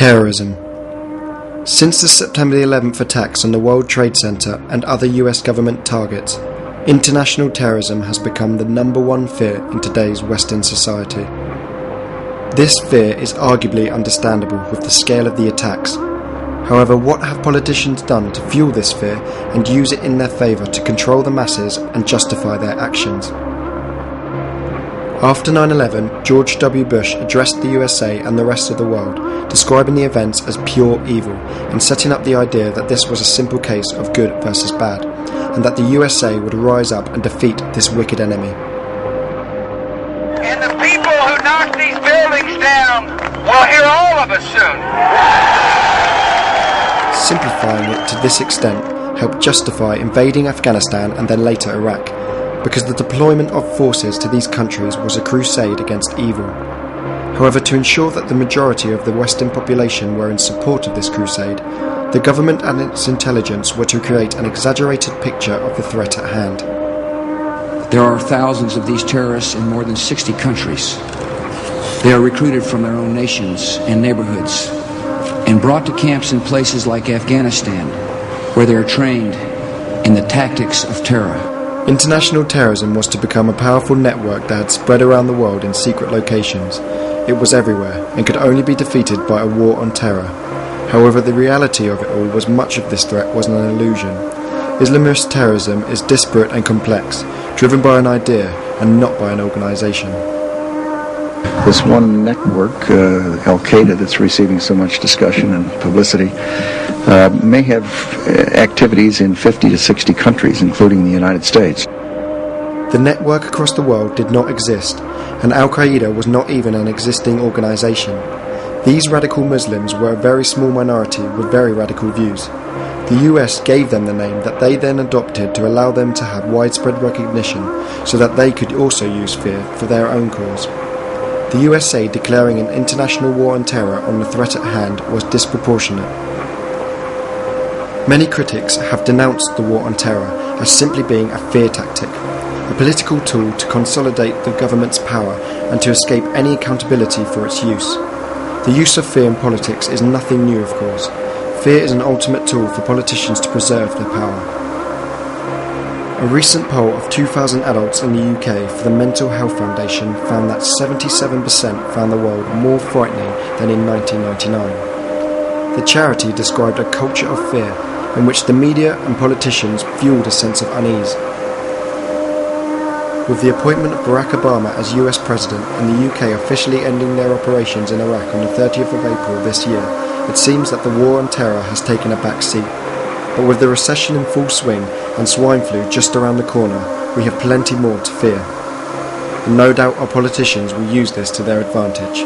Terrorism. Since the September 11th attacks on the World Trade Center and other US government targets, international terrorism has become the number one fear in today's Western society. This fear is arguably understandable with the scale of the attacks. However, what have politicians done to fuel this fear and use it in their favour to control the masses and justify their actions? After 9/11, George W. Bush addressed the USA and the rest of the world, describing the events as pure evil and setting up the idea that this was a simple case of good versus bad, and that the USA would rise up and defeat this wicked enemy. And the people who knock these buildings down will hear all of us soon. Simplifying it to this extent helped justify invading Afghanistan and then later Iraq, because the deployment of forces to these countries was a crusade against evil. However, to ensure that the majority of the Western population were in support of this crusade, the government and its intelligence were to create an exaggerated picture of the threat at hand. There are thousands of these terrorists in more than 60 countries. They are recruited from their own nations and neighborhoods and brought to camps in places like Afghanistan, where they are trained in the tactics of terror. International terrorism was to become a powerful network that had spread around the world in secret locations. It was everywhere and could only be defeated by a war on terror. However, the reality of it all was much of this threat was an illusion. Islamist terrorism is disparate and complex, driven by an idea and not by an organization. This one network, Al-Qaeda, that's receiving so much discussion and publicity, may have activities in 50 to 60 countries, including the United States. The network across the world did not exist, and Al-Qaeda was not even an existing organization. These radical Muslims were a very small minority with very radical views. The US gave them the name that they then adopted to allow them to have widespread recognition so that they could also use fear for their own cause. The USA declaring an international war on terror on the threat at hand was disproportionate. Many critics have denounced the war on terror as simply being a fear tactic, a political tool to consolidate the government's power and to escape any accountability for its use. The use of fear in politics is nothing new, of course. Fear is an ultimate tool for politicians to preserve their power. A recent poll of 2,000 adults in the UK for the Mental Health Foundation found that 77% found the world more frightening than in 1999. The charity described a culture of fear in which the media and politicians fueled a sense of unease. With the appointment of Barack Obama as US President and the UK officially ending their operations in Iraq on the 30th of April this year, it seems that the war on terror has taken a back seat. But with the recession in full swing and swine flu just around the corner, we have plenty more to fear. And no doubt our politicians will use this to their advantage.